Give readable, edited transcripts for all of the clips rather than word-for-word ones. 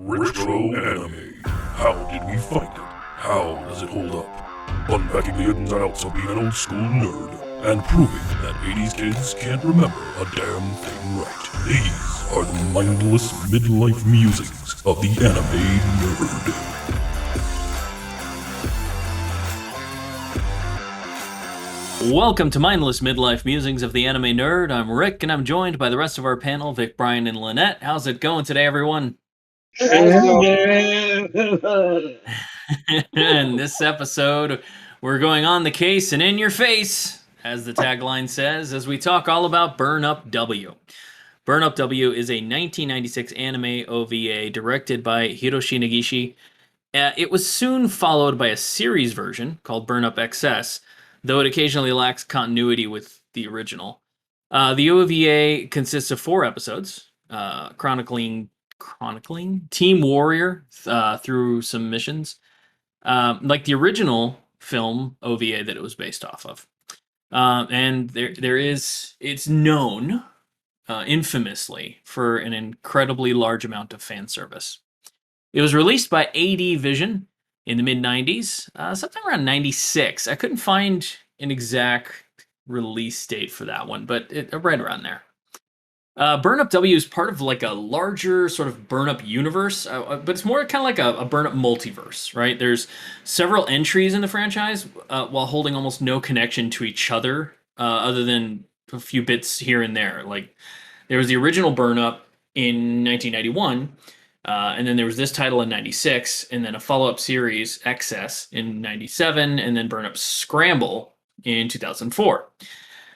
Retro anime. How did we find it? How does it hold up? Unpacking the ins and outs of being an old school nerd and proving that 80s kids can't remember a damn thing right. These are the mindless midlife musings of the anime nerd. Welcome to Mindless Midlife Musings of the Anime Nerd. I'm Rick, and I'm joined by the rest of our panel, Vic, Brian, and Lynette. How's it going today, everyone? In this episode, we're going on the case and in your face, as the tagline says, as we talk all about Burn Up W. Burn Up W is a 1996 anime OVA directed by Hiroshi Negishi. It was soon followed by a series version called Burn Up XS, though it occasionally lacks continuity with the original. The OVA consists of 4 episodes, chronicling Team Warrior through some missions, like the original film OVA that it was based off of. And it's known infamously for an incredibly large amount of fan service. It was released by AD Vision in the mid-90s, sometime around 96. I couldn't find an exact release date for that one, but right around there. Burn Up W is part of like a larger sort of Burn Up universe, but it's more kind of like a Burn Up multiverse, right? There's several entries in the franchise while holding almost no connection to each other than a few bits here and there. Like there was the original Burn Up in 1991, and then there was this title in 96, and then a follow-up series, XS, in 97, and then Burn Up Scramble in 2004.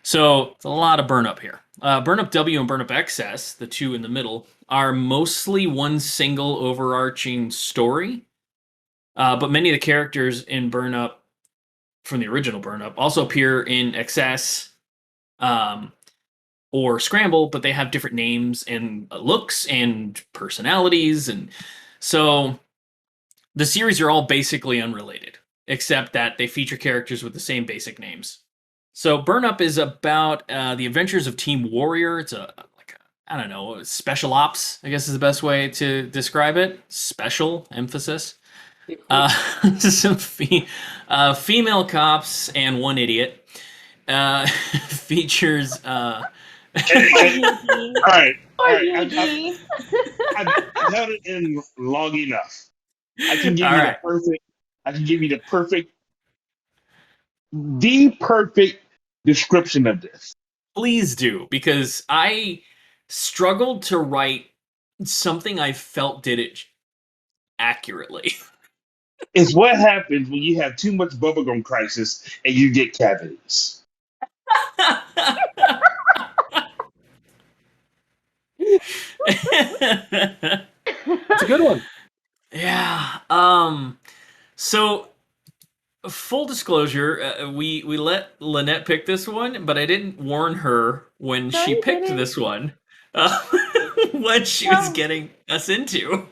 So it's a lot of Burn Up here. Burn Up W and Burn Up XS, the two in the middle, are mostly one single overarching story, but many of the characters in Burn Up, from the original Burn Up, also appear in XS, or Scramble, but they have different names and looks and personalities, and so the series are all basically unrelated, except that they feature characters with the same basic names. So Burn Up is about the adventures of Team Warrior. It's special ops, I guess is the best way to describe it. Special emphasis. Some female cops and one idiot. Features. All right. I've held it in long enough. I can give you the perfect description of this. Please do, because I struggled to write something I felt did it accurately. It's what happens when you have too much bubblegum crisis and you get cavities. It's a good one. Yeah. So, full disclosure, we let Lynette pick this one, but I didn't warn her when she picked this one what she was getting us into.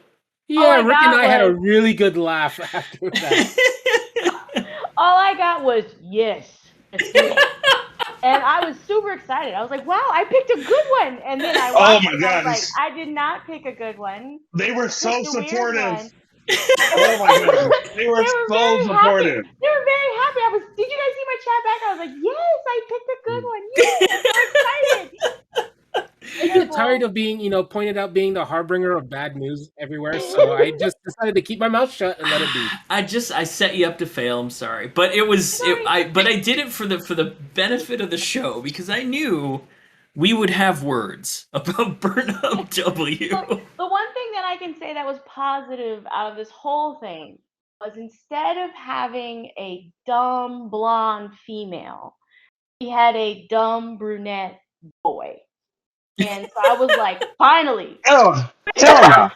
Yeah, Rick and I had a really good laugh after that. All I got was yes. And I was super excited. I was like, wow, I picked a good one. And then I watched it, I was like, I did not pick a good one. They were so supportive. Oh my goodness. They were so supportive. They were very happy. Did you guys see my chat back? I was like, yes, I picked a good one. Yes, I'm so excited. I get tired of being, pointed out being the harbinger of bad news everywhere. So I just decided to keep my mouth shut and let it be. I set you up to fail. I'm sorry, but I did it for the benefit of the show because I knew we would have words about Burn Up W. The one thing that I can say that was positive out of this whole thing was instead of having a dumb blonde female, we had a dumb brunette boy. And so I was like, finally. Oh, hell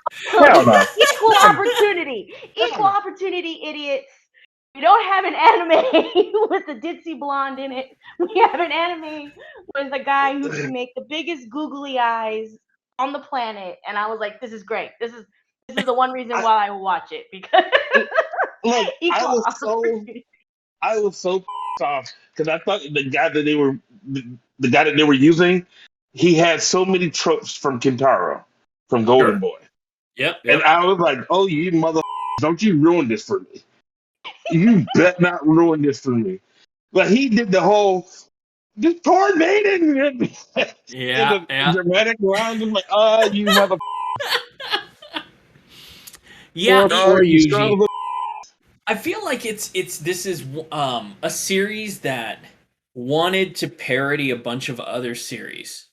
no. Equal opportunity, idiots. We don't have an anime with a ditzy blonde in it. We have an anime with a guy who can make the biggest googly eyes on the planet. And I was like, this is great. This is the one reason why I will watch it, because look, I was so off because I thought the guy that they were using, he had so many tropes from Kentaro, from Golden Boy. Yep. And I was like, "Oh, you mother! Don't you ruin this for me? You bet not ruin this for me." But he did the whole just tornado in Yeah. the Yeah. dramatic lines. I'm like, you mother! Yeah. Or You son Yuji. of a I feel like this is a series that wanted to parody a bunch of other series,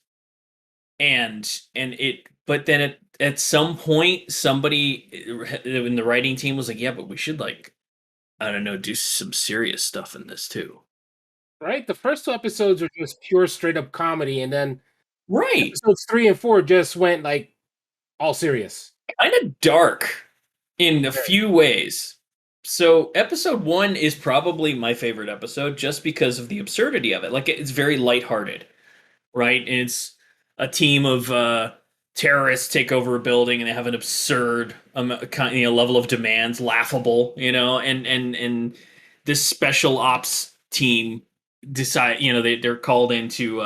and it, but then at some point somebody in the writing team was like, yeah, but we should, like, I don't know, do some serious stuff in this too. Right? The first 2 episodes are just pure straight up comedy, and then Right. episodes 3 and 4 just went like all serious. Kind of dark in a Very. few ways. So episode 1 is probably my favorite episode just because of the absurdity of it. Like, it's very lighthearted, right? And it's a team of terrorists take over a building and they have an absurd level of demands, laughable, and this special ops team decide, they're called in to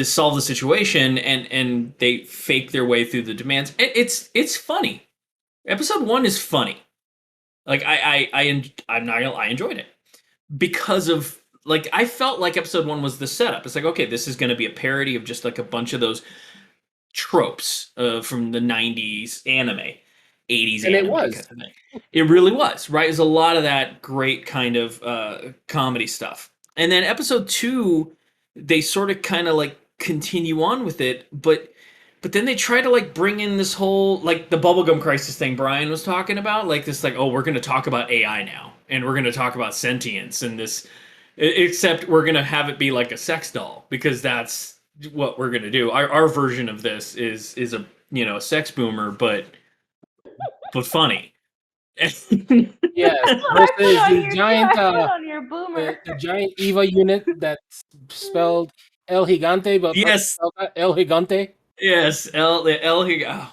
solve the situation, and they fake their way through the demands. It's funny. Episode 1 is funny. Like, I enjoyed it because of, like, I felt like episode 1 was the setup. It's like, okay, this is going to be a parody of just like a bunch of those tropes from the 90s anime, 80s And it anime was. kind of thing. It really was, right? There's a lot of that great kind of comedy stuff. And then episode 2, they sort of kind of like continue on with it, but then they try to, like, bring in this whole, like, the bubblegum crisis thing Brian was talking about, like this, like, oh, we're going to talk about AI now, and we're going to talk about sentience and this, except we're going to have it be like a sex doll, because that's what we're going to do. Our version of this is a, a sex boomer, but funny. Yes, That's what I put versus on the your giant I put on your boomer. the giant Eva unit that's spelled El Gigante, but Yes. El Gigante. Yes, oh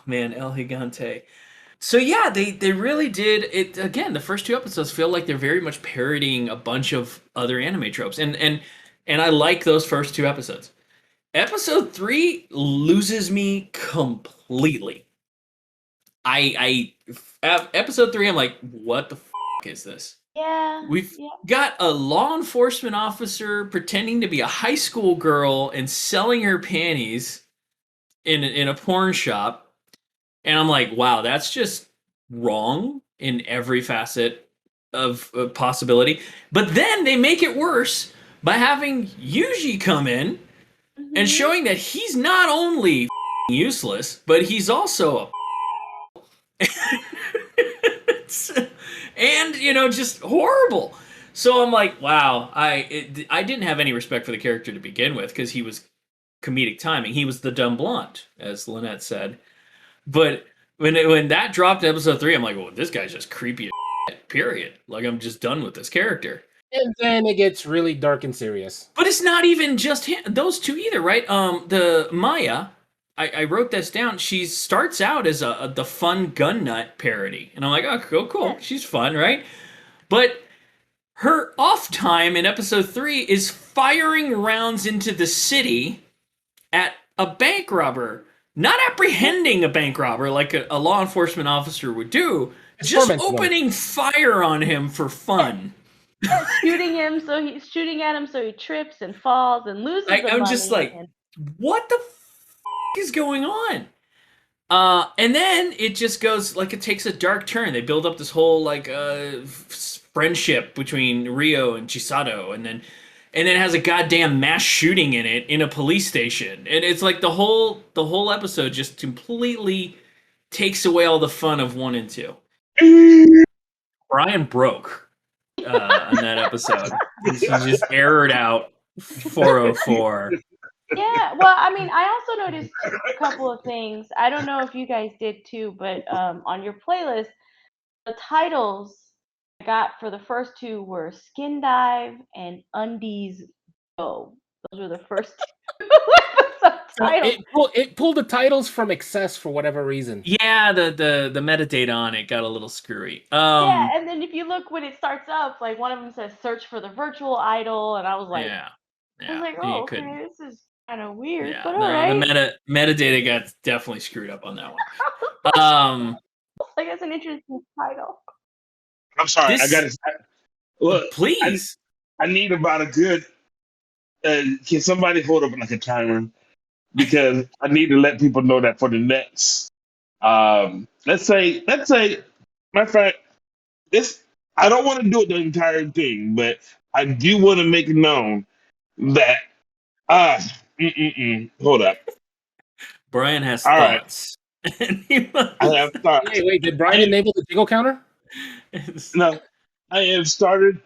man, El Gigante. So yeah, they really did it again. The first 2 episodes feel like they're very much parodying a bunch of other anime tropes, and I like those first 2 episodes. Episode 3 loses me completely. Episode 3, I'm like, what the is this? Yeah. We've yeah. got a law enforcement officer pretending to be a high school girl and selling her panties in a porn shop, and I'm like, wow, that's just wrong in every facet of possibility. But then they make it worse by having Yuji come in and Mhm. showing that he's not only useless, but he's also a and just horrible. So I'm like, wow, I didn't have any respect for the character to begin with, because he was comedic timing. He was the dumb blonde, as Lynette said. But when that dropped in episode 3, I'm like, well, this guy's just creepy as shit, period. Like, I'm just done with this character. And then it gets really dark and serious. But it's not even just those 2 either, right? The Maya, I wrote this down. She starts out as the fun gun nut parody, and I'm like, oh, cool. Yeah. She's fun, right? But her off time in episode 3 is firing rounds into the city at a bank robber. Not apprehending a bank robber like a law enforcement officer would do, just opening fire on him for fun. Shooting him, so he's shooting at him, so he trips and falls and loses the money. I'm just like, what the is going on? And then it just goes, like, it takes a dark turn. They build up this whole, like, friendship between Rio and Chisato, and then it has a goddamn mass shooting in it in a police station, and it's like the whole episode just completely takes away all the fun of 1 and 2. Brian broke on that episode. He just errored out 404. Yeah, well, I mean, I also noticed a couple of things. I don't know if you guys did too, but on your playlist, the titles I got for the first 2 were Skin Dive and Undies Go. Those were the first 2 titles. It pulled the titles from Excess for whatever reason. Yeah, the metadata on it got a little screwy. Yeah, and then if you look when it starts up, like, one of them says "Search for the Virtual Idol," and I was like, oh, okay, this is kind of weird, but all right. The metadata got definitely screwed up on that one. Like that's an interesting title. I'm sorry. I got This, to look. I please. I need about a good. Can somebody hold up like a timer? Because I need to let people know that for the next. Let's say, matter of fact, this. I don't want to do it the entire thing, but I do want to make it known that ah, hold up. Brian has All right, thoughts. And he I have thoughts. Wait, did I Brian have, enable the jingle counter? no, I have started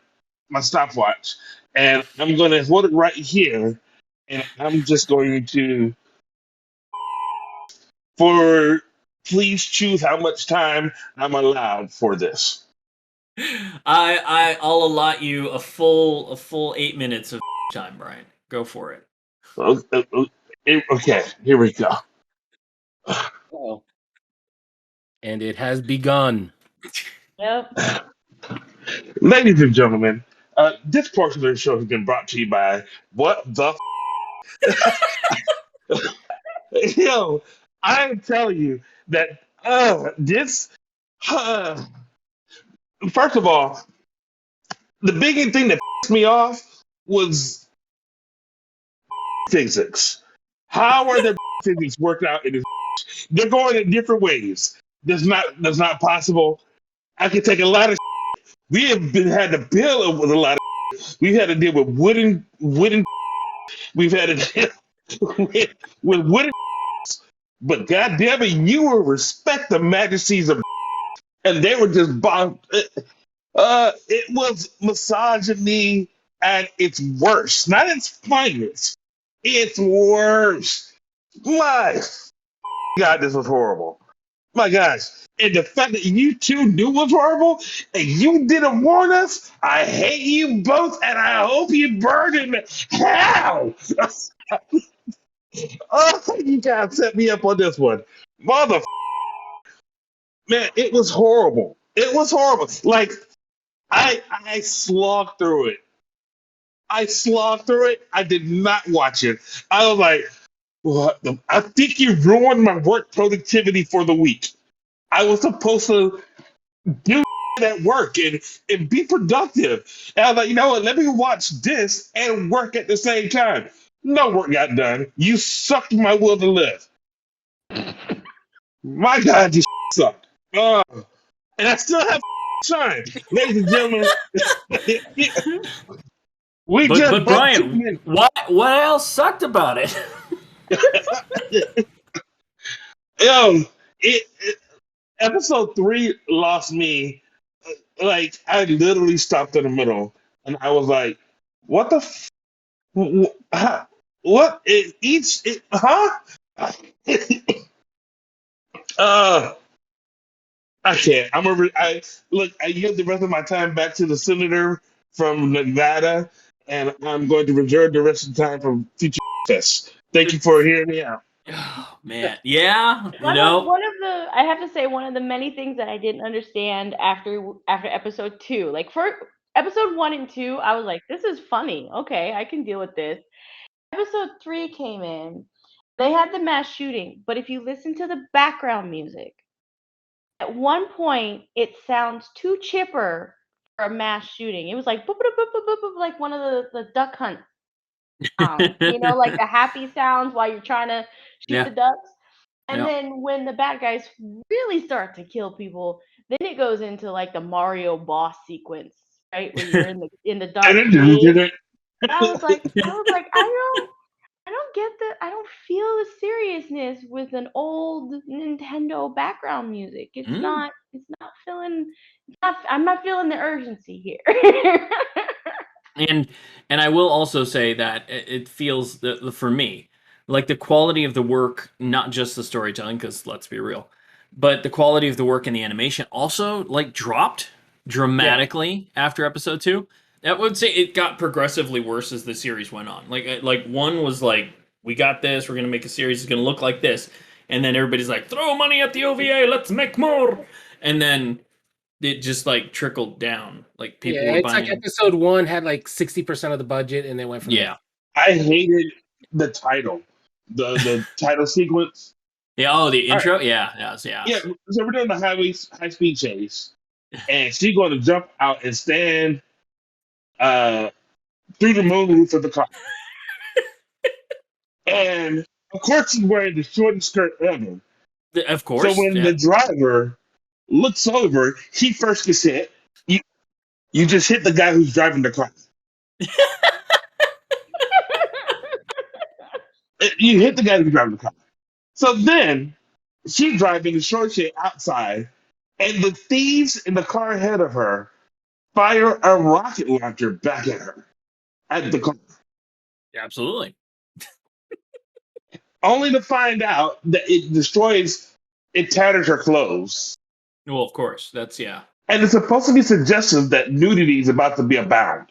my stopwatch, and I'm going to hold it right here, and I'm just going to for please choose how much time I'm allowed for this. I'll allot you a full 8 minutes of time, Brian. Go for it. Okay, here we go. Oh. And it has begun. Yep. Ladies and gentlemen, this portion of the show has been brought to you by What the Yo, I tell you that this uh, first of all, the biggest thing that pissed me off was physics. How are the physics worked out in this? They're going in different ways. That's not possible. I can take a lot of. We have been had to deal with a lot of. We've had to deal with wooden. We've had to deal with wooden. But goddamn it, you will respect the majesties of. And they were just bomb. It was misogyny at its worst, not its finest. It's worse. My God, this was horrible. My gosh. And the fact that you two knew was horrible and you didn't warn us, I hate you both and I hope you burn in hell. Oh, you guys set me up on this one. Mother, man, it was horrible. It was horrible. Like, I slogged through it. I slogged through it. I did not watch it. I was like, what I think you ruined my work productivity for the week. I was supposed to do at work and be productive. And I was like, you know what? Let me watch this and work at the same time. No work got done. You sucked my will to live. My God, you sucked. And I still have shine. Ladies and gentlemen, we just But broke two Brian, minutes. what else sucked about it? Yo, episode 3 lost me. Like, I literally stopped in the middle and I was like, what the what is huh? uh I can't. I give the rest of my time back to the senator from Nevada, and I'm going to reserve the rest of the time for future fest. Thank you for hearing me out. Oh man, yeah, One of the I have to say one of the many things that I didn't understand after episode 2. Like for episode 1 and 2, I was like, this is funny. Okay, I can deal with this. Episode 3 came in. They had the mass shooting, but if you listen to the background music, at one point it sounds too chipper for a mass shooting. It was like boop, boop, boop, boop, boop, boop, like one of the duck hunt sounds, like the happy sounds while you're trying to shoot yeah, the ducks. And yeah. then when the bad guys really start to kill people, then it goes into like the Mario boss sequence, right? Where you're in the dark cave. I was like, I don't feel the seriousness with an old Nintendo background music. Mm. I'm not feeling the urgency here. And I will also say that it feels that for me, like the quality of the work, not just the storytelling, because let's be real, but the quality of the work and the animation also like dropped dramatically after episode 2. I would say it got progressively worse as the series went on. Like 1 was like, we got this, we're gonna make a series, it's gonna look like this, and then everybody's like, throw money at the OVA, let's make more, and then it just like trickled down. Like people were It's like buying. episode 1 had like 60% of the budget, and they went from Yeah. I hated the title, the title sequence. Yeah. Oh, the All right. intro. Yeah. Yeah. So we're doing the high speed chase, and she's going to jump out and stand uh, through the moon roof of the car. And of course, she's wearing the shortest skirt ever. Of So course. when Yeah. the driver looks over, he first gets hit. You, you just hit the guy who's driving the car. You hit the guy who's driving the car. So then she's driving the short shit outside, and the thieves in the car ahead of her fire a rocket launcher back at her at the car, Absolutely. only to find out that it tatters her clothes. Well, of course. That's yeah. And it's supposed to be suggestive that nudity is about to be abound.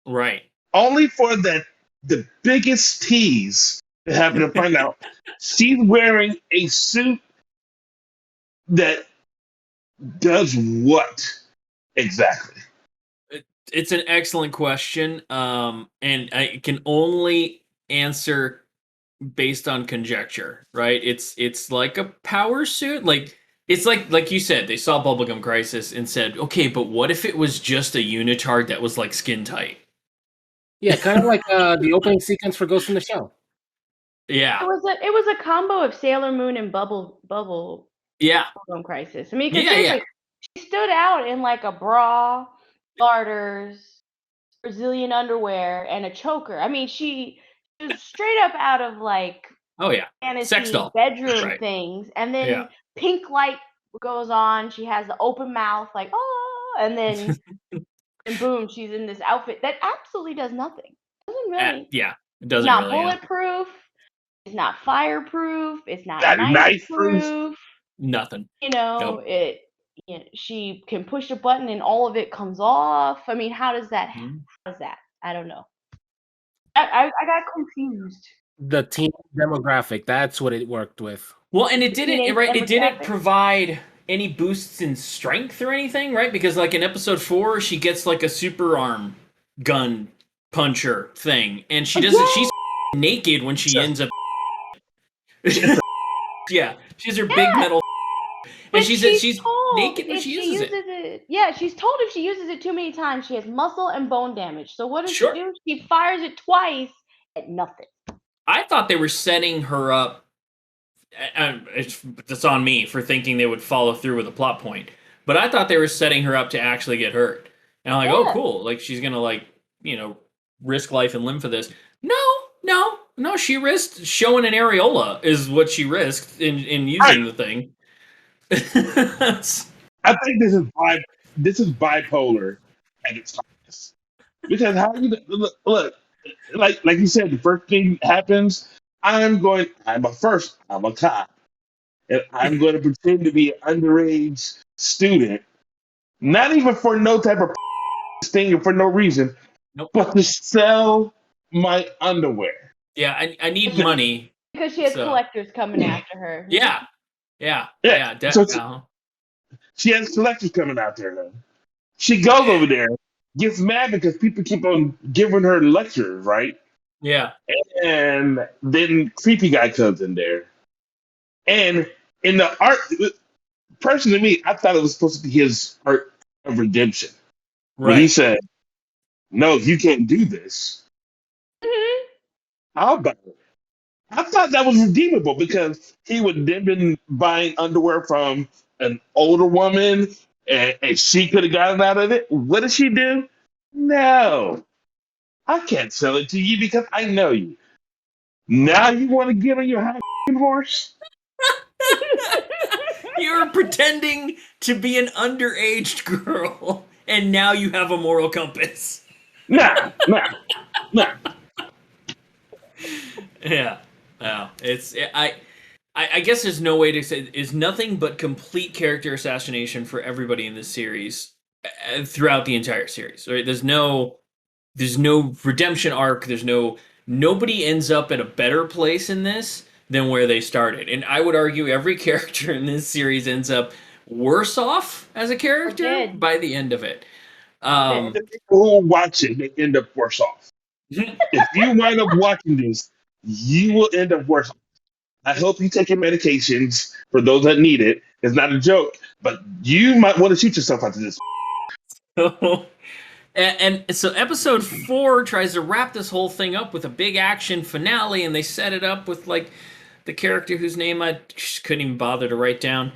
Right. Only for the biggest tease to happen to find out she's wearing a suit that does what exactly? It's an excellent question, and I can only answer based on conjecture. Right? It's like a power suit. It's like you said, they saw Bubblegum Crisis and said, okay, but what if it was just a unitard that was like skin tight? Yeah, kind of like the opening sequence for Ghost in the Shell. Yeah. It was a combo of Sailor Moon and Bubble Yeah. Crisis. I mean, because Yeah. seriously, she stood out in like a bra, garters, Brazilian underwear, and a choker. I mean, she was straight up out of like Oh yeah. Sex fantasy doll. bedroom Right. things. And then Yeah. pink light goes on. She has the open mouth, like, oh, and then and boom, she's in this outfit that absolutely does nothing. Doesn't really. Yeah. It It's doesn't not really. bulletproof. It's not fireproof. It's not That knife knife proof. proof. Nothing. You know, Nope. she can push a button and all of it comes off. I mean, how does that? Mhm. How does that? I don't know. I got confused. The teen demographic, that's what it worked with. Well, and it didn't Teenage right. It didn't demographic. provide any boosts in strength or anything, right? Because like in episode 4, she gets like a super arm gun puncher thing, and she doesn't. Yeah. She's naked when she ends up. Yeah, she has her big Yeah. metal. But And she's told naked when if she uses it. it. Yeah, she's told if she uses it too many times, she has muscle and bone damage. So what does Sure. she do? She fires it twice at nothing. I thought they were setting her up. It's on me for thinking they would follow through with a plot point, but I thought they were setting her up to actually get hurt. And I'm like, oh, Yeah. cool! Like she's gonna risk life and limb for this. No. She risked showing an areola is what she risked in using the thing. I think this is bipolar at its finest. Because how you look like you said, the first thing happens. I'm a cop, and I'm going to pretend to be an underage student, not even for no type of thing or for no reason, Nope. but to sell my underwear. Yeah, I need money. Because she has So- collectors coming after her. Yeah. So she has collectors coming out there. Then she goes over there, gets mad because people keep on giving her lectures, right? Yeah. And then creepy guy comes in there, and in the art, personally, me, I thought it was supposed to be his art of redemption. When he Right. said, "No, you can't do this," Mhm. how about it? I thought that was redeemable because he would then been buying underwear from an older woman, and she could have gotten out of it. What did she do? No, I can't sell it to you because I know you. Now you want to get on your high horse? You're pretending to be an underage girl, and now you have a moral compass. Nah. Yeah. No. I guess there's no way to say it's nothing but complete character assassination for everybody in this series throughout the entire series. Right? There's no redemption arc. Nobody ends up at a better place in this than where they started. And I would argue every character in this series ends up worse off as a character Dead. by the end of it. The people who watch it, they end up worse off. If you wind up watching this, you will end up worse off. I hope you take your medications for those that need it. It's not a joke, but you might want to shoot yourself after this. And so episode 4 tries to wrap this whole thing up with a big action finale, and they set it up with like the character whose name I just couldn't even bother to write down,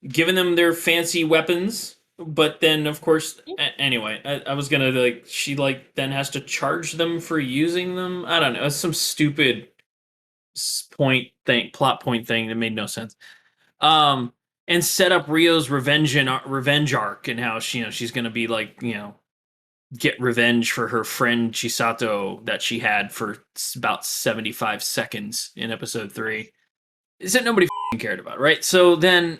giving them their fancy weapons. But then, of course, anyway, I was gonna like she like then has to charge them for using them. I don't know, it's some stupid plot point thing that made no sense. And set up Rio's revenge arc and how she's gonna be like get revenge for her friend Chisato that she had for about 75 seconds in episode 3. Is that nobody cared about, right? So then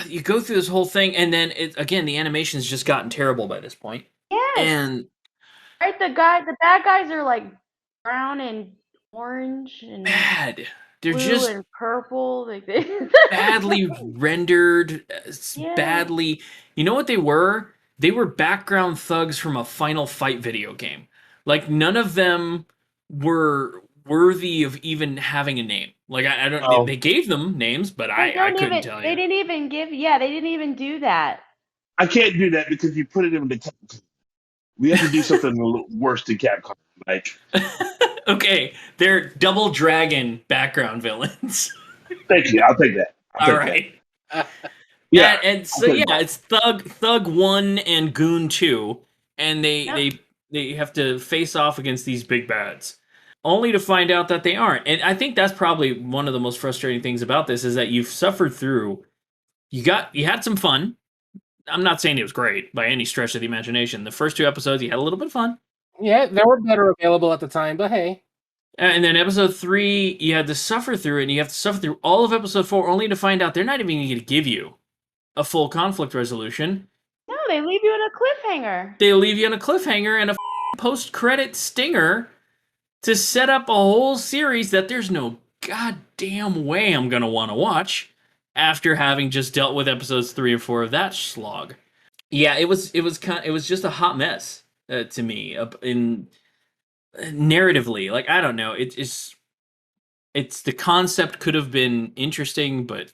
you go through this whole thing, and then again the animation's just gotten terrible by this point. Yes. And right, the bad guys are like brown and orange and bad. They're blue just and purple. Like badly rendered, Yeah. badly. You know what they were? They were background thugs from a Final Fight video game. Like none of them were worthy of even having a name. Like I don't. Oh. They gave them names, but I couldn't tell you. They didn't even give. Yeah, they didn't even do that. I can't do that because you put it in the Capcom. We have to do something a little worse than Capcom. Like, okay, they're Double Dragon background villains. thank you. I'll take that. All right. Yeah, and so it's Thug 1 and Goon 2, and they have to face off against these big bads, only to find out that they aren't. And I think that's probably one of the most frustrating things about this is that you've suffered through. You had some fun. I'm not saying it was great by any stretch of the imagination. The first 2 episodes, you had a little bit of fun. Yeah, there were better available at the time, but hey. And then episode 3, you had to suffer through it, and you have to suffer through all of episode 4, only to find out they're not even going to give you a full conflict resolution. No, they leave you in a cliffhanger. They leave you on a cliffhanger and a post-credit stinger to set up a whole series that there's no goddamn way I'm going to want to watch after having just dealt with episodes 3 or 4 of that slog. Yeah, it was just a hot mess to me in narratively. Like I don't know, it's the concept could have been interesting, but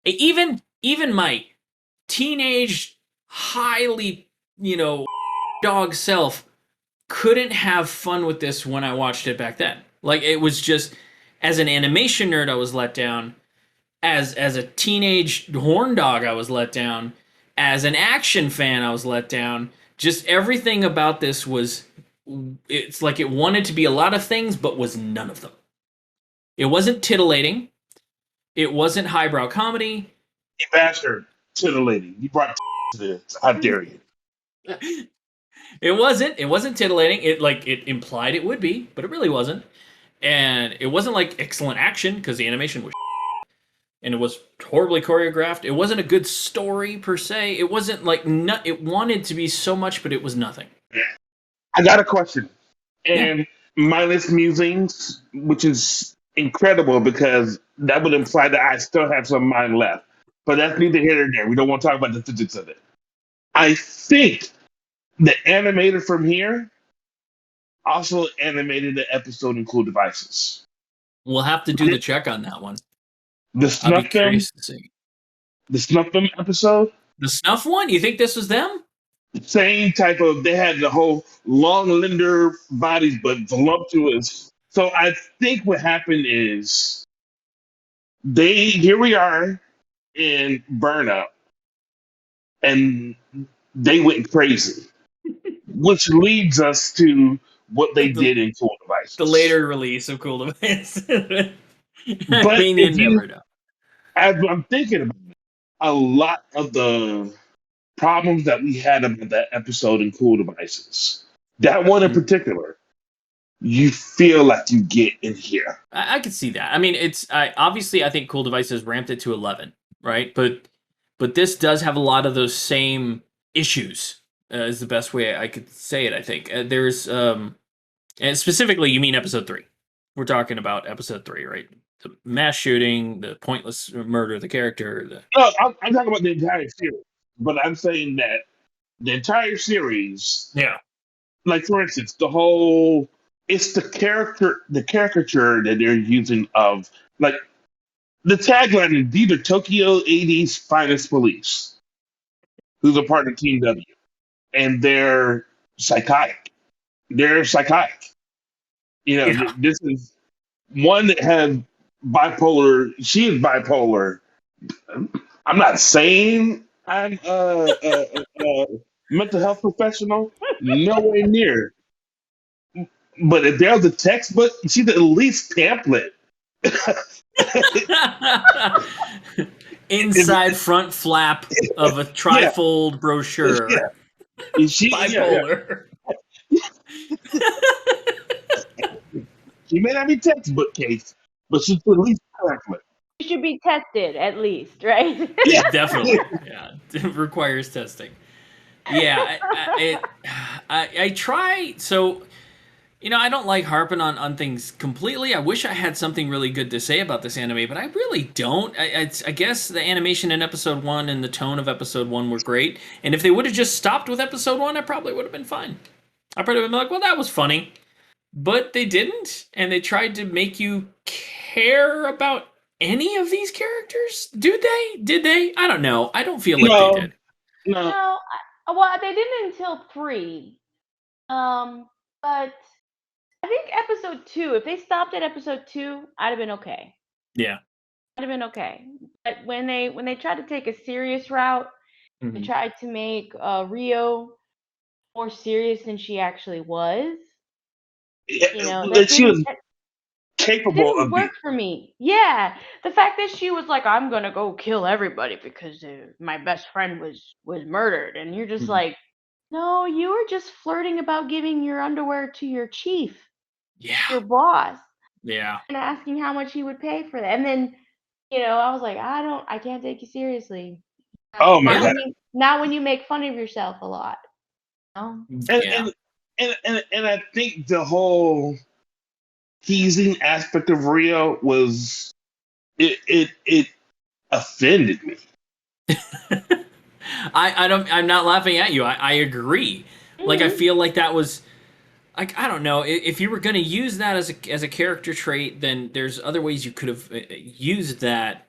even my teenage highly dog self couldn't have fun with this when I watched it back then. Like it was just, as an animation nerd I was let down, as a teenage horn dog I was let down, as an action fan I was let down. Just everything about this it's like it wanted to be a lot of things but was none of them. It wasn't titillating. It wasn't highbrow comedy. You bastard, titillating. You brought to this. How dare you? It wasn't titillating. It implied it would be, but it really wasn't. And it wasn't like excellent action because the animation was and it was horribly choreographed. It wasn't a good story per se. It wasn't like it wanted to be so much, but it was nothing. I got a question. And mindless musings, which is incredible because that would imply that I still have some mind left. But that's neither here nor there. We don't want to talk about the physics of it. I think the animator from here also animated the episode in Cool Devices. We'll have to do the check on that one. The I'll Snuff be Them, curious to see. the Snuff Them episode, The Snuff one? You think this was them? same type of. They had the whole long lender bodies, but voluptuous. So I think what happened is here we are in Burn Up, and they went crazy, which leads us to what they did in Cool Devices. The later release of Cool Devices. But I mean, you never know. As I'm thinking about it, a lot of the problems that we had about that episode in Cool Devices, that one in particular, you feel like you get in here. I could see that. I mean, obviously I think Cool Devices ramped it to 11, right? But this does have a lot of those same issues. Is the best way I could say it. I think there's and specifically, you mean episode 3. We're talking about episode 3, right? The mass shooting, the pointless murder of the character. No, I'm talking about the entire series, but I'm saying that the entire series, Yeah. like for instance, the whole it's the caricature that they're using of like the tagline is these are Tokyo '80s finest police, who's a part of Team W, and they're psychotic. They're psychotic. You know, Yeah. this is one that has bipolar. She is bipolar. I'm not saying I'm a mental health professional, nowhere near. But if there's a textbook, she's at least pamphlet. If- Inside front flap of a yeah, trifold brochure. yeah. Yeah. Bipolar. She may not be textbook case, but she's at least pamphlet. You should be tested at least, right? Yeah. Definitely. Yeah. It requires testing. Yeah. I try. So, I don't like harping on things completely. I wish I had something really good to say about this anime, but I really don't. I guess the animation in episode 1 and the tone of episode 1 were great. And if they would have just stopped with episode 1, I probably would have been fine. I probably would have been like, well, that was funny. But they didn't, and they tried to make you care about any of these characters. Did they? I don't know. I don't feel like No, they did. no. No, well, they didn't until 3. But I think episode 2. If they stopped at episode 2, I'd have been okay. Yeah. I'd have been okay. But when they tried to take a serious route, they Mhm. tried to make Rio more serious than she actually was. That That she was didn't capable didn't of being. work for me. Yeah, the fact that she was like, "I'm gonna go kill everybody because my best friend was murdered," and you're just Mhm. like, "No, you were just flirting about giving your underwear to your chief, Yeah. your boss, Yeah. and asking how much he would pay for that." And then, I was like, I can't take you seriously. Oh my Not god! when you make fun of yourself a lot. No. And Yeah. and I think the whole teasing aspect of Rio was it offended me. I'm not laughing at you. I agree. Like I Mhm. feel like that was like I don't know if you were going to use that as a character trait, then there's other ways you could have used that.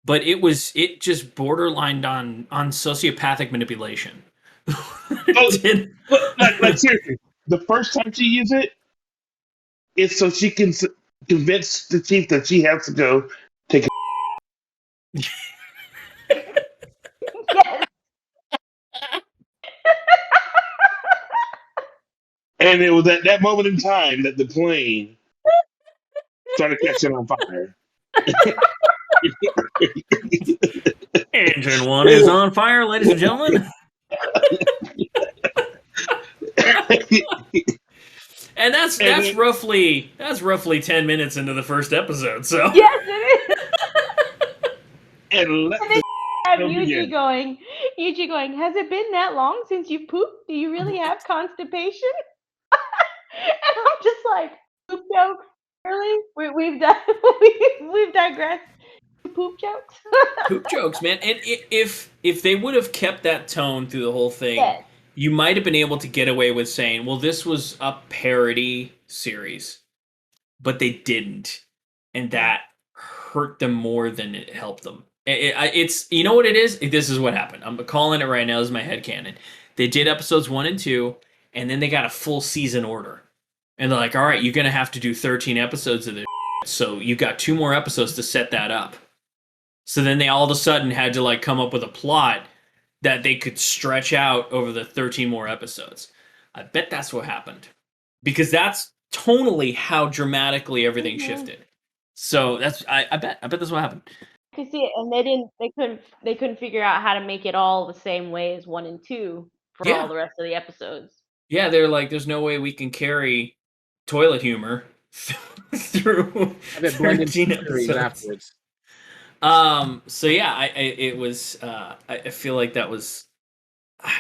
But it just borderlined on sociopathic manipulation. Oh, It did. but like seriously, the first time she used it, it's so she can convince the chief that she has to go take. Yes. And it was at that moment in time that the plane started catching on fire. Engine 1 is on fire, ladies and gentlemen. And that's And roughly 10 minutes into the first episode. So Yes, it is. and let And then the have show Yuji begin. going, has it been that long since you pooped? Do you really have constipation? And I'm just like, poop jokes? Really? We've done, we've digressed to poop jokes? poop jokes, man. And if they would have kept that tone through the whole thing, Yes. you might have been able to get away with saying, "Well, this was a parody series," but they didn't, and that hurt them more than it helped them. It's you know what it is. This is what happened. I'm calling it right now. This is my headcanon. They did episodes 1 and 2, and then they got a full season order, and they're like, "All right, you're gonna have to do 13 episodes of this." So you got 2 more episodes to set that up. So then they all of a sudden had to come up with a plot that they could stretch out over the 13 more episodes. I bet that's what happened. Because that's tonally how dramatically everything Mhm. shifted. So I bet that's what happened. I could see it, and they couldn't figure out how to make it all the same way as 1 and 2 for all Yeah. the rest of the episodes. Yeah, they're like, there's no way we can carry toilet humor through Have it blend into 13 the series episodes. afterwards. So yeah, it was I feel like that was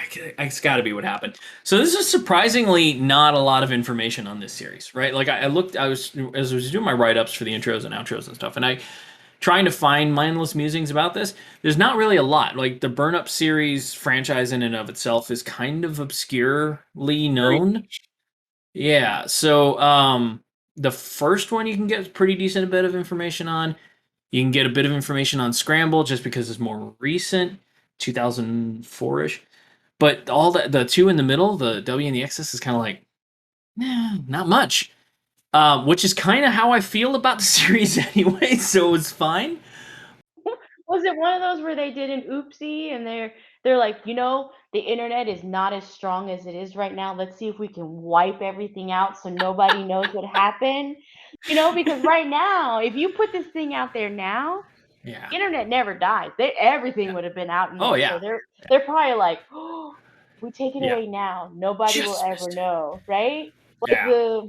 it's got to be what happened. So this is surprisingly not a lot of information on this series, right? Like I looked, as I was doing my write-ups for the intros and outros and stuff, and I trying to find mindless musings about this. There's not really a lot. Like the Burn Up series franchise in and of itself is kind of obscurely known. Yeah. So the first one you can get pretty decent bit of information on. You can get a bit of information on Scramble just because it's more recent, 2004-ish. But all the two in the middle, the W and the XS, is kind of like, nah, not much. Which is kind of how I feel about the series anyway, so it was fine. Was it one of those where they did an oopsie and they're like, the internet is not as strong as it is right now. Let's see if we can wipe everything out so nobody knows what happened. Because right now, if you put this thing out there now, Yeah. internet never died. Everything would have been out in Oh, there. yeah. So they're probably like, oh, if we take it Yeah. away now, nobody will Just ever missed it. know, right? Like Yeah.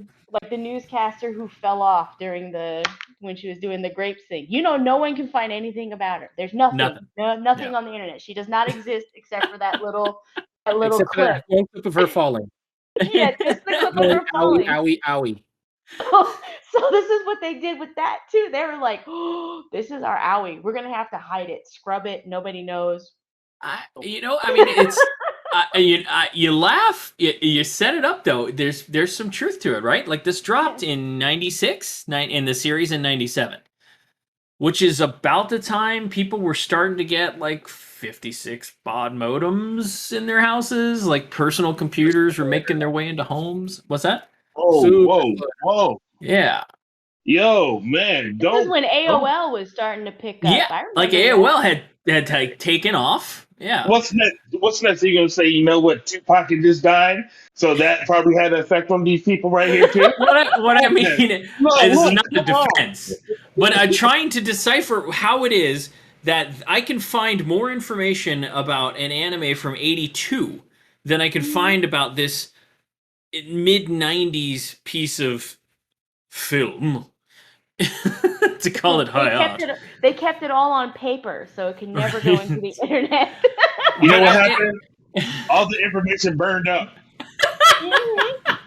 the newscaster who fell off when she was doing the grapes thing. No one can find anything about her. There's nothing. Nothing. Nothing Yeah. on the internet. She does not exist except for that little Except for clip. that one clip of her falling. Yeah, just the clip of Going, her owie, falling. owie, owie. So this is what they did with that too. They were like, "Oh, this is our owie. We're gonna have to hide it, scrub it. Nobody knows." I mean, it's you laugh, you set it up though. There's some truth to it, right? Like this dropped in '96, in the series in '97, which is about the time people were starting to get like 56 baud modems in their houses, like personal computers were making their way into homes. What's that? Oh, Super whoa, good. whoa, Yeah. yo, man, This is don't, when don't. AOL was starting to pick up. Yeah, I like remember that. AOL had like taken off. Yeah. What's next? What's next? Are you gonna say, what, Tupac had just died? So that probably had an effect on these people right here too. What I mean, Okay. No, this is look, not a come on. defense, but I'm trying to decipher how it is that I can find more information about an anime from '82 than I can find about this mid '90s piece of film. To call it high art. They kept it all on paper, so it can never go into the internet. You know But what happened? All the information burned up.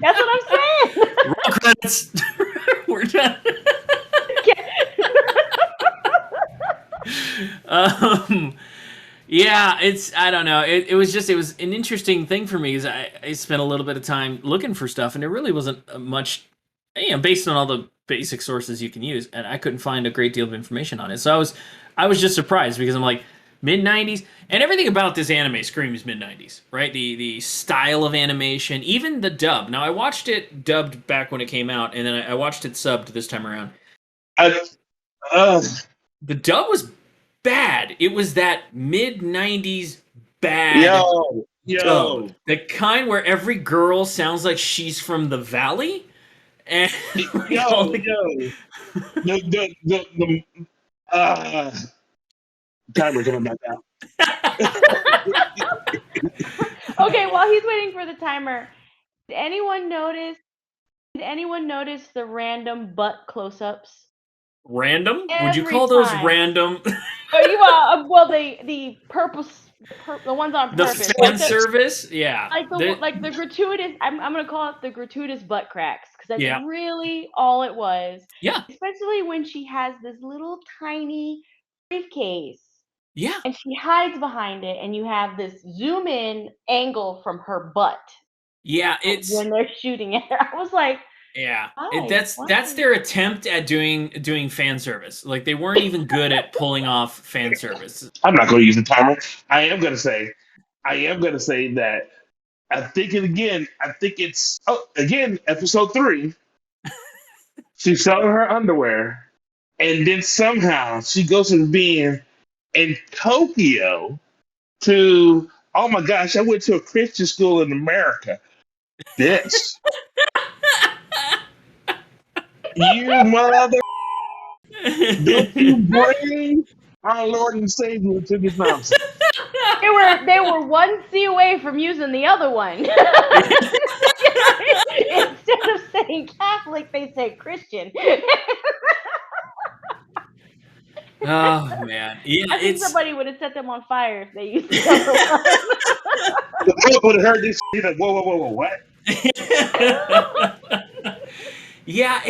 That's what I'm saying. roll credits. We're done. Yeah, I don't know. It was an interesting thing for me because I spent a little bit of time looking for stuff and there really wasn't much, based on all the basic sources you can use, and I couldn't find a great deal of information on it. So I was just surprised because I'm like, mid '90s, and everything about this anime screams mid '90s, right? The style of animation, even the dub. Now I watched it dubbed back when it came out, and then I watched it subbed this time around. I, uh, The dub was bad. It was that mid '90s bad yo, dub, the kind where every girl sounds like she's from the valley, and yo, yo. The timer coming back out. Okay, while he's waiting for the timer, did anyone notice the random butt close-ups? Random? Would you Every call those time. random? Well, the the ones on The purpose. fan service? Yeah. Like the gratuitous. I'm gonna call it the gratuitous butt cracks because that's Yeah. really all it was. Yeah. Especially when she has this little tiny briefcase. Yeah. And she hides behind it, and you have this zoom in angle from her butt. Yeah, it's when they're shooting at her. I was like, yeah. why? That's their attempt at doing fan service. Like they weren't even good at pulling off fan service. I'm not going to use the timer. I am going to say that I think it again. I think it's again episode 3. She's selling her underwear, and then somehow she goes from being in Tokyo to, oh my gosh, I went to a Christian school in America. Bitch, you mother! Don't you bring our Lord and Savior to this nonsense? They were one C away from using the other one. Instead of saying Catholic, they say Christian. Oh man, yeah, I think somebody would have set them on fire if they used the other one. The Pope would have heard this. He's like, whoa, what? Yeah,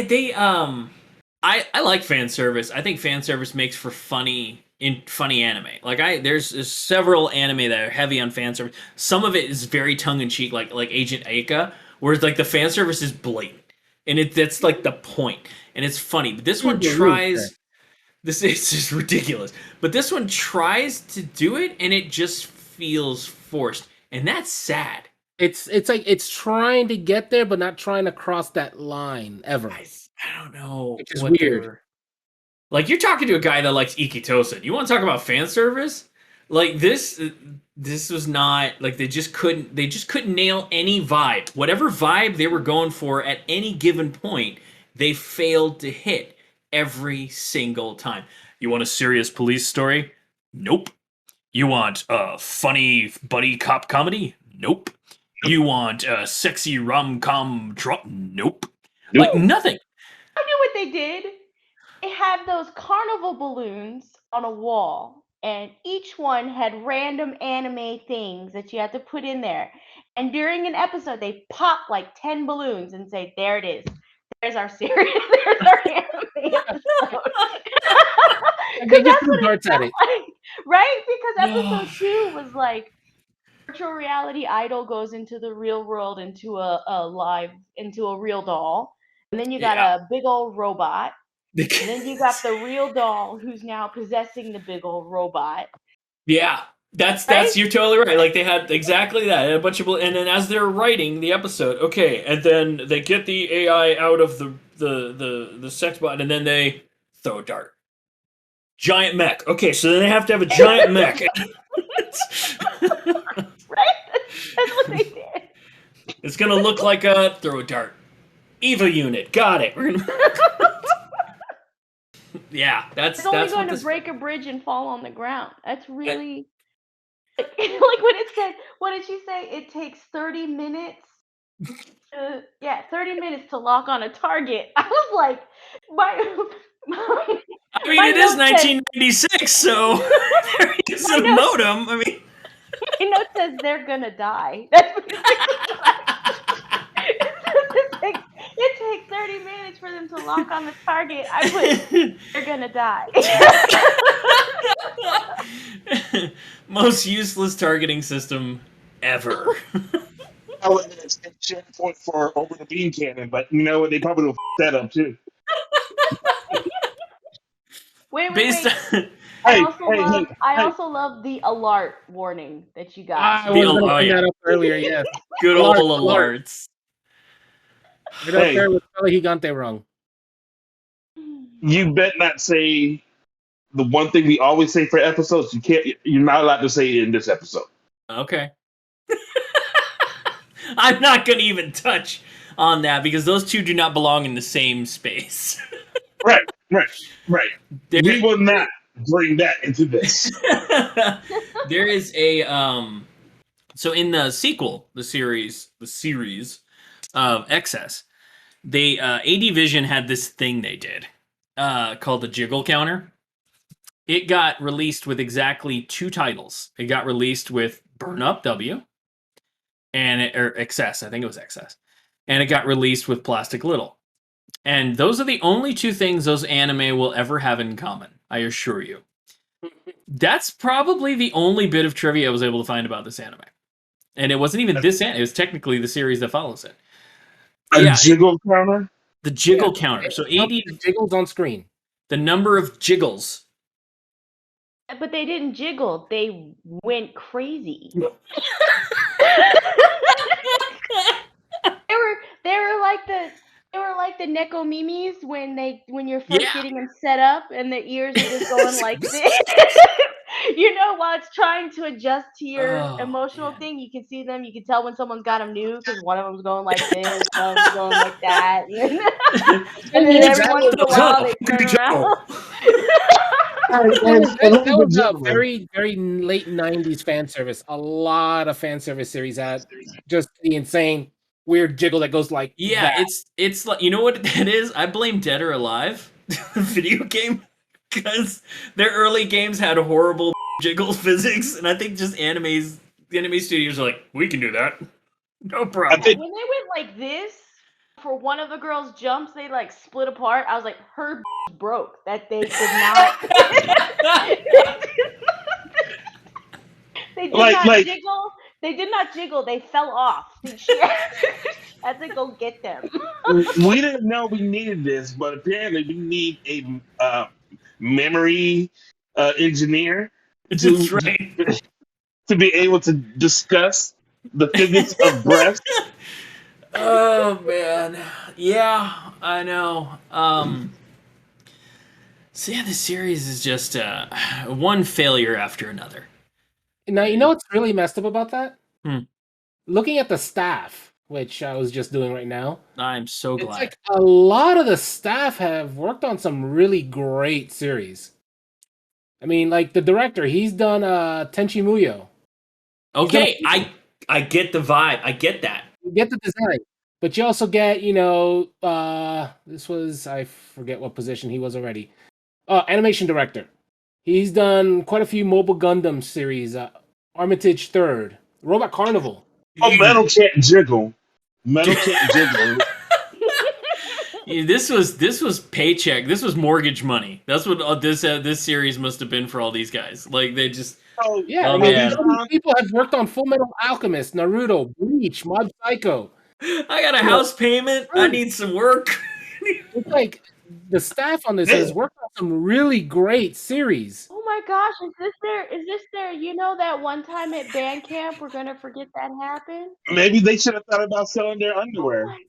I like fan service. I think fan service makes for funny anime. Like there's several anime that are heavy on fan service. Some of it is very tongue in cheek, like Agent Aika, whereas like the fan service is blatant, and that's like the point, and it's funny. But this one Through the roof tries. This is just ridiculous. But this one tries to do it, and it just feels forced, and that's sad. It's like it's trying to get there, but not trying to cross that line ever. I don't know. Which is what they weird. were- Like you're talking to a guy that likes Ikitosen. You want to talk about fan service? Like this was not like they just couldn't nail any vibe. Whatever vibe they were going for at any given point, they failed to hit every single time. You want a serious police story? Nope. You want a funny buddy cop comedy? Nope. You want a sexy rom-com drop? Nope. Like nothing. I knew what they did. They had those carnival balloons on a wall, and each one had random anime things that you had to put in there. And during an episode, they pop like 10 balloons and say, "There it is. There's our series. There's our anime episode." And they 'Cause just that's threw what it darts at felt it. like, right? Because episode 2 was like virtual reality idol goes into the real world, into a real doll. And then you got Yeah. a big old robot. And then you got the real doll who's now possessing the big old robot. Yeah, that's Right? you're totally right. Like they had exactly that, and a bunch of, and then as they're writing the episode, okay, and then they get the AI out of the sex bot, and then they throw a dart. Giant mech. Okay, so then they have to have a giant mech. Right? That's what they did. It's gonna look like a throw a dart. EVA unit. Got it. We're gonna. Yeah, that's It's only that's going what to this. break a bridge and fall on the ground. That's really like when it said, what did she say? It takes 30 minutes. 30 minutes to lock on a target. I was like, my I mean, my it is note says- 1996, so there is a note- modem. I mean. my note says they're gonna die. That's what it says. It takes 30 minutes for them to lock on the target. I put, they're gonna die. Most useless targeting system ever. I would have a share point for over the beam cannon, but you know what? They probably will that up too. Wait. Based on I also love the alert warning that you got. I was going to bring yeah. that up earlier. Yes, good old Alert. alerts. right up there with Charlie Gigante wrong. You bet not say the one thing we always say for episodes. You're not allowed to say it in this episode. Okay. I'm not going to even touch on that because those two do not belong in the same space. Right. There- We will not bring that into this. there is a so in the sequel, the series of Excess, they AD Vision had this thing they did called the jiggle counter. It got released with exactly 2 titles. It got released with Burn Up W or Excess, I think it was Excess. And it got released with Plastic Little. And those are the only 2 things those anime will ever have in common, I assure you. That's probably the only bit of trivia I was able to find about this anime. And it wasn't even this anime, it was technically the series that follows it. A jiggle counter? The jiggle counter. So AD The jiggles on screen. the number of jiggles. But they didn't jiggle. They went crazy. They were like the Neko Mimis when you're first Yeah. getting them set up and the ears are just going like this. While it's trying to adjust to your emotional thing, you can see them. You can tell when someone's got them new because one of them's going like this, one of them's going like that, and then every once in a while they turn around. That was a very, very late 90s fan service. A lot of fan service series had just the insane weird jiggle that goes like Yeah, that. it's like, you know what that is? I blame Dead or Alive, the video game, because their early games had horrible jiggle physics, and I think just the anime studios are like, we can do that, no problem. When they went like this for one of the girls' jumps, they like split apart. I was like, her broke. That they did not. They did not jiggle. They did not jiggle. They fell off. She Had to go get them. We didn't know we needed this, but apparently we need a memory engineer That's to right. to be able to discuss the physics of breath. Oh man, yeah, I know. So yeah, this series is just one failure after another. Now, you know what's really messed up about that? Hmm. Looking at the staff, which I was just doing right now, I'm so it's glad. like a lot of the staff have worked on some really great series. I mean, like the director, he's done Tenchi Muyo. Okay, I get the vibe. I get that. You get the design, but you also get, this was, I forget what position he was already. Animation director. He's done quite a few Mobile Gundam series, Armitage Third, Robot Carnival. Oh, metal can't jiggle. Metal can't jiggle. Yeah, this was paycheck. This was mortgage money. That's what this series must have been for all these guys. Like they just Oh, Yeah, Oh, I mean, man. these people have worked on Full Metal Alchemist, Naruto, Bleach, Mob Psycho. I got a house payment. I need some work. It's like the staff on this has worked on some really great series. Oh my gosh, is this their, that one time at band camp we're gonna forget that happened? maybe they should have thought about selling their Oh underwear. my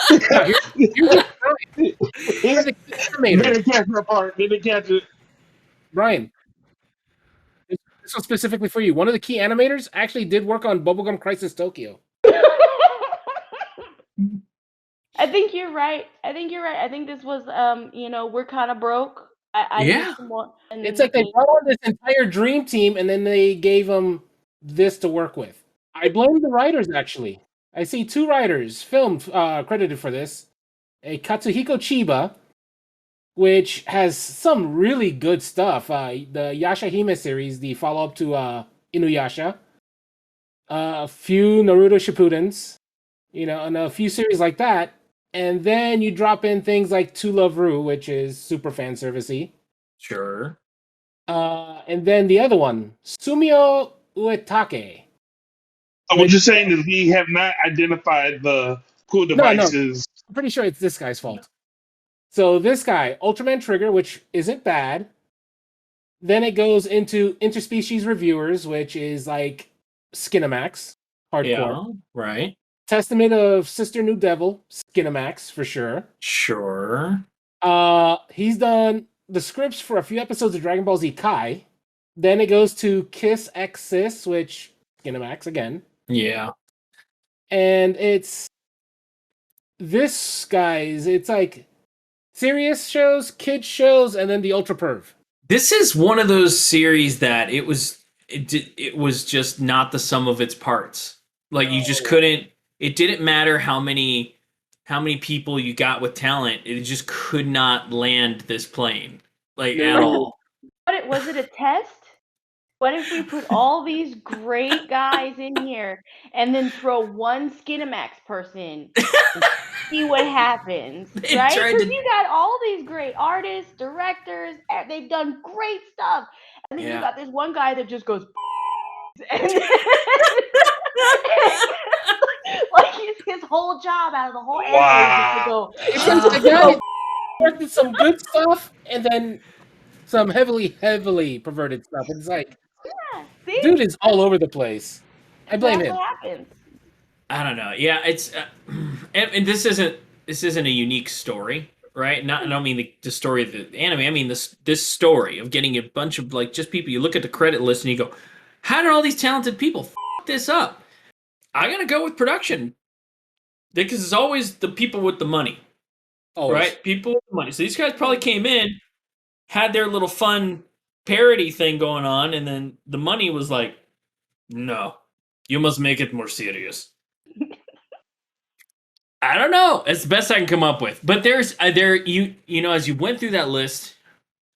god. Now, here's what's right. One of the key They animators, didn't catch the part. They didn't catch it. Brian, this was specifically for you. One of the key animators actually did work on Bubblegum Crisis Tokyo. I think you're right. I think this was we're kind of broke. I Yeah. need some more. And It's like they then brought on this entire dream team and then they gave them this to work with. I blame the writers, actually. I see two writers credited for this. A Katsuhiko Chiba, which has some really good stuff. The Yashahime series, the follow-up to Inuyasha. A few Naruto Shippudens, and a few series like that. And then you drop in things like To Love Ru, which is super fan servicey. Sure. And then the other one, Sumio Uetake. So what you're saying is we have not identified the cool No. devices. I'm pretty sure it's this guy's fault. So this guy, Ultraman Trigger, which isn't bad. Then it goes into Interspecies Reviewers, which is like Skinamax, hardcore. Yeah. Right. Testament of Sister New Devil, Skinamax for sure. Sure. He's done the scripts for a few episodes of Dragon Ball Z Kai. Then it goes to Kiss X Sis, which Skinamax again. Yeah. And it's this guy's, it's like serious shows, kids shows, and then the Ultra Perv. This is one of those series that it was just not the sum of its parts. Like you just couldn't. It didn't matter how many people you got with talent. It just could not land this plane at all. was it a test? What if we put all these great guys in here and then throw one Skinamax person and see what happens, They right? tried Because to- you got all these great artists, directors, they've done great stuff, and then Yeah. you got this one guy that just goes, and like his whole job out of the whole anime is just to go. It's the guy worked some good stuff and then some heavily perverted stuff. It's like, See? dude is all over the place. I blame That's him. what happens. I don't know. Yeah, it's and this isn't a unique story, right? I don't mean the story of the anime. I mean this story of getting a bunch of just people. You look at the credit list and you go, how did all these talented people f this up? I gotta go with production because it's always the people with the money, Always. right? People with the money. So these guys probably came in, had their little fun parody thing going on, and then the money was like, no, you must make it more serious. I don't know. It's the best I can come up with. But there's as you went through that list,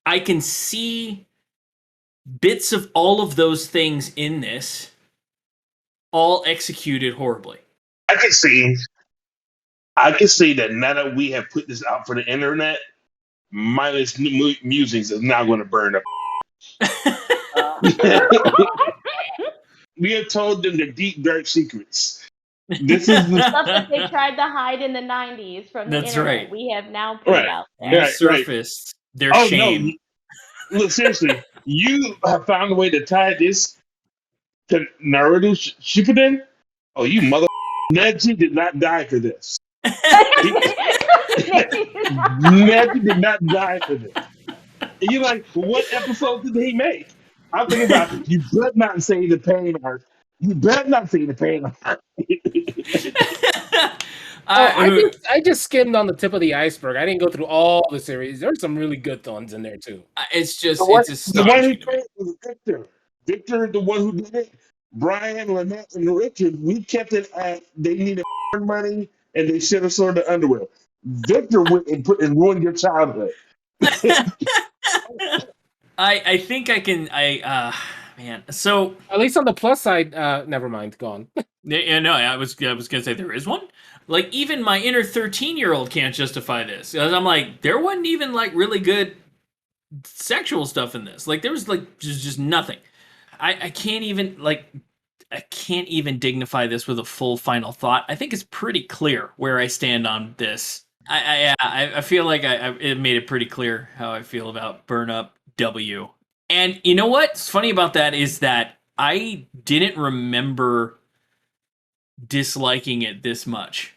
I can see bits of all of those things in this, all executed horribly. I can see that now that we have put this out for the internet, Mindless Musings is now going to burn up. We have told them the deep, dark secrets. This is the Stuff that they tried to hide in the 90s from the That's internet. right. We have now put right. it out You there. Right. surfaced their Oh shame. no! Look, seriously, you have found a way to tie this to Naruto Shippuden. Oh, you mother! Neji did not die for this. Neji did not die for this. And you're like, what episode did he make? I'm thinking about you better not say the pain arc. You better not say the pain arc. I just skimmed on the tip of the iceberg. I didn't go through all the series. There's some really good ones in there too. It's The just, one, it's the one who astonishing to me. played was Victor. Victor, the one who did it. Brian, Lynette, and Richard, we kept it at they needed money and they should have sold the underwear. Victor went and ruined your childhood. I think I can, man. So, At least on the plus side, never mind, gone. yeah, no, I was gonna say there is one. Like, even my inner 13-year-old can't justify this. 'Cause I'm like, there wasn't even like really good sexual stuff in this. Like, there was like just nothing. I can't even dignify this with a full final thought. I think it's pretty clear where I stand on this. I feel like it made it pretty clear how I feel about Burn Up W. And you know what's funny about that is that I didn't remember disliking it this much.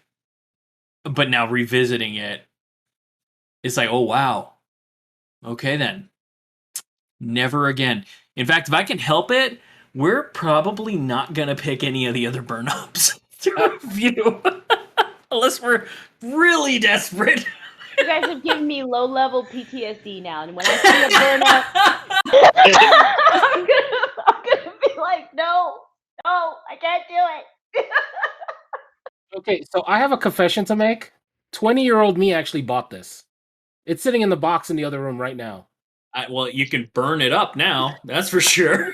But now revisiting it, it's like, oh wow. Okay then. Never again. In fact, if I can help it, we're probably not gonna pick any of the other burn ups to review. Unless we're really desperate. You guys have given me low-level PTSD now, and when I see a burn up, I'm gonna be like, no, I can't do it. Okay, so I have a confession to make. 20-year-old me actually bought this. It's sitting in the box in the other room right now. Well, you can burn it up now. That's for sure.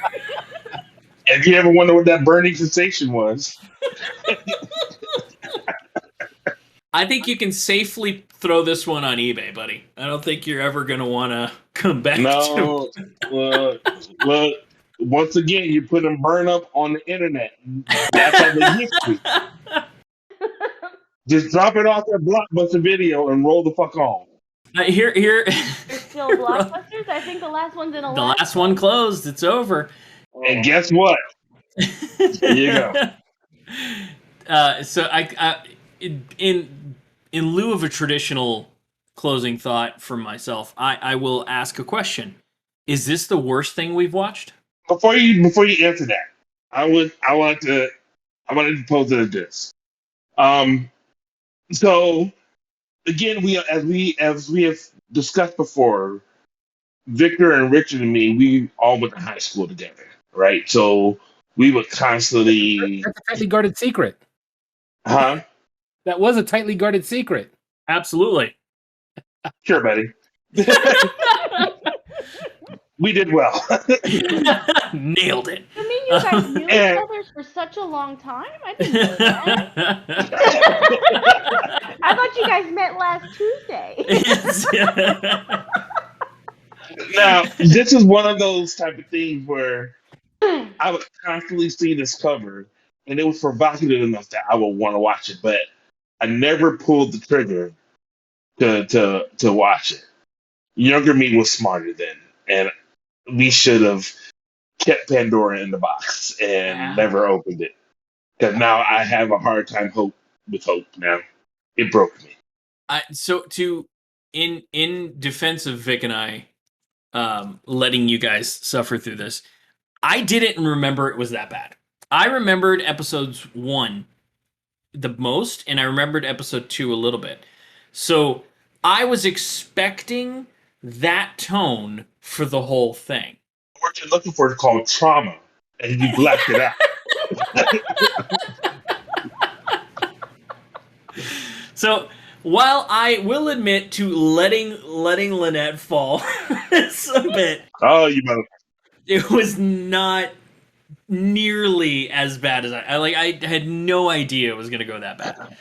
If you ever wonder what that burning sensation was, I think you can safely throw this one on eBay, buddy. I don't think you're ever going to want to come back no. Look, once again, you put them burn up on the internet. That's how they used to. Just drop it off that Blockbuster video and roll the fuck on. Here. There's still Blockbusters. I think the last one's in Alaska. The last one closed. It's over. And guess what? There you go. So in lieu of a traditional closing thought from myself, I will ask a question. Is this the worst thing we've watched? Before you answer that, I wanted to pose it as this. So again, as we have discussed before, Victor and Richard and me, we all went to high school together, right? So we would constantly, That's a tightly guarded secret. huh? That was a tightly guarded secret. Absolutely. Sure, buddy. We did well. Nailed it. I mean, you guys knew each other for such a long time? I didn't know that. I thought you guys met last Tuesday. Now, this is one of those type of things where I would constantly see this cover, and it was provocative enough that I would want to watch it, but I never pulled the trigger to watch it. Younger me was smarter then, and we should have kept Pandora in the box and never opened it. Because now I have a hard time with hope now. It broke me. So in defense of Vic and I letting you guys suffer through this, I didn't remember it was that bad. I remembered episodes 1 the most, and I remembered episode 2 a little bit. So I was expecting that tone for the whole thing. What you're looking for is called trauma, and you left it out. So while I will admit to letting Lynette fall a bit, Oh, you mother. it was not nearly as bad as I had no idea it was going to go that bad.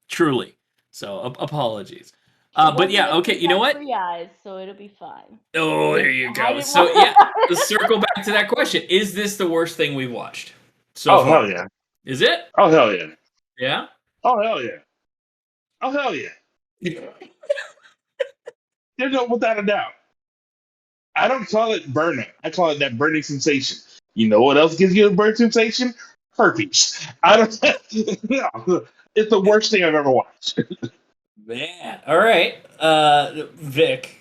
Truly. So apologies. But yeah, okay, you know what? 3 eyes, so it'll be fine. Oh, there you I go. didn't So want- yeah, let's circle back to that question. Is this the worst thing we've watched so Oh, far? hell yeah. Is it? Oh hell yeah! Yeah. Oh hell yeah! Oh hell yeah! There's no without a doubt. I don't call it burnout. I call it that burning sensation. You know what else gives you a burning sensation? Herpes. I don't. No, it's the worst thing I've ever watched. Man. All right. Vic.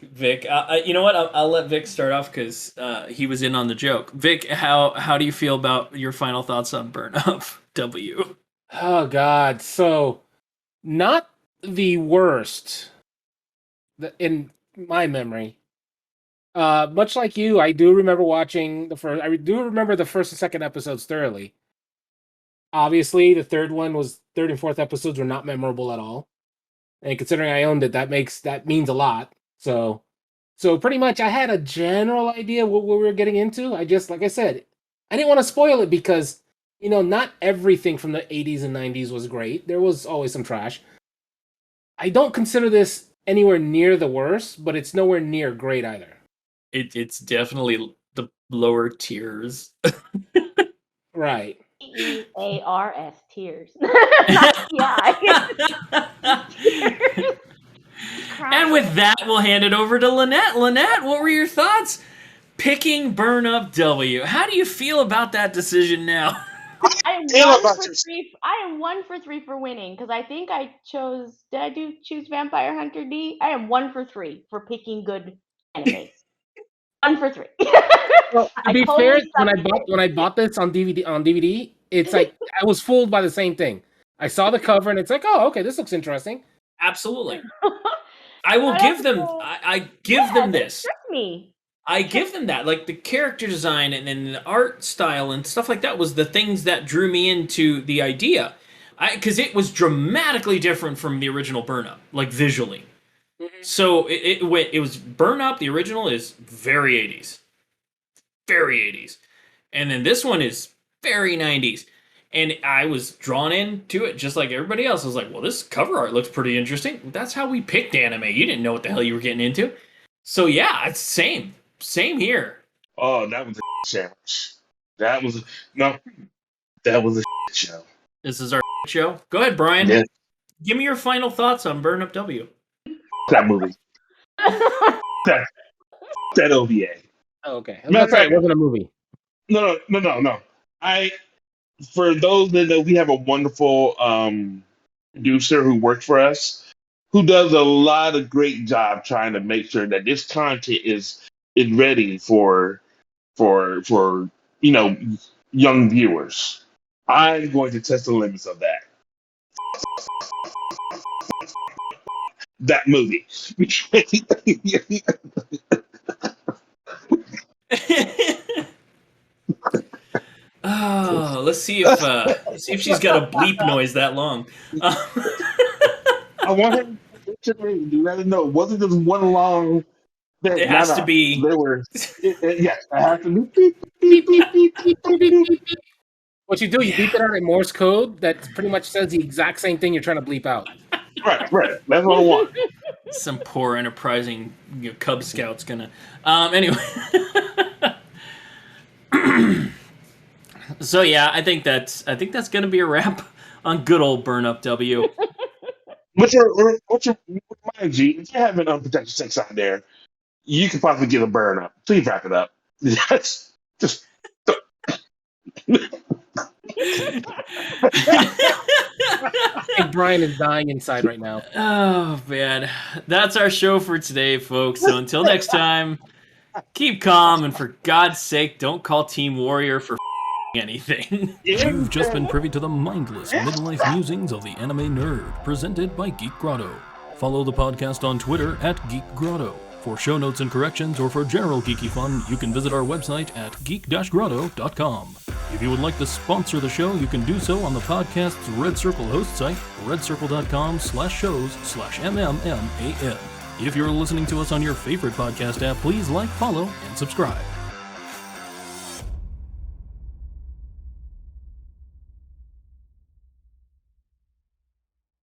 You know what? I'll let Vic start off because he was in on the joke. Vic, how do you feel about your final thoughts on Burn Up W? Oh God! So, not the worst in my memory. Much like you, I do remember watching the first. I do remember the first and second episodes thoroughly. Obviously, the third and fourth episodes were not memorable at all. And considering I owned it, that means a lot. So pretty much, I had a general idea what we were getting into. I just, like I said, I didn't want to spoil it because not everything from the 80s and 90s was great. There was always some trash. I don't consider this anywhere near the worst, but it's nowhere near great either. It's definitely the lower tiers. Right. Tears, tears. Not tears. And with that, we'll hand it over to Lynette. Lynette, what were your thoughts picking Burn Up W? How do you feel about that decision now? I am Damn one about for your- three. I am 1 for 3 for winning because I think I chose. Did I choose Vampire Hunter D? I am 1 for 3 for picking good animes. 1 for 3. Well, to I be totally fair, when I bought this on DVD, it's like I was fooled by the same thing. I saw the cover and it's like, oh, okay, this looks interesting. Absolutely. I will give them. I give them this. Tricked me. I give them that. Like the character design and the art style and stuff like that was the things that drew me into the idea. Because it was dramatically different from the original Burn Up, like visually. So it was Burn Up. The original is very 80s, very 80s, and then this one is very 90s. And I was drawn into it just like everybody else. I was like, well, this cover art looks pretty interesting. That's how we picked anime. You didn't know what the hell you were getting into. So yeah, it's same here. Oh, that was a sandwich. That was a show. This is our show. Go ahead, Brian. Yeah. Give me your final thoughts on Burn Up W. That movie. That OVA. Oh, okay. Matter of fact, it wasn't a movie. No. For those that know, we have a wonderful producer who works for us, who does a lot of great job trying to make sure that this content is ready for young viewers. I'm going to test the limits of that. That movie. Oh, let's see if she's got a bleep noise that long. I want her to let her know it wasn't just one long thing. It has to be. There were, yes, I have to be beep, beep, beep, beep, beep, beep, beep, beep. What you do, you beep it out in Morse code that pretty much says the exact same thing you're trying to bleep out. Right. That's what I want. Some poor enterprising Cub Scout's gonna. Anyway. So yeah, I think that's gonna be a wrap on good old Burn Up W. What's your mind you? If you're having unprotected sex out there, you could possibly get a burn up. Please wrap it up. That's just. And Brian is dying inside right now. Oh man, that's our show for today, folks. So until next time, keep calm and for God's sake, don't call Team Warrior for anything. You've just been privy to the mindless midlife musings of the anime nerd, presented by Geek Grotto. Follow the podcast on Twitter at Geek Grotto. For show notes and corrections or for general geeky fun, you can visit our website at geek-grotto.com. If you would like to sponsor the show, you can do so on the podcast's Red Circle host site, redcircle.com/shows/MMMAN. If you're listening to us on your favorite podcast app, please like, follow, and subscribe.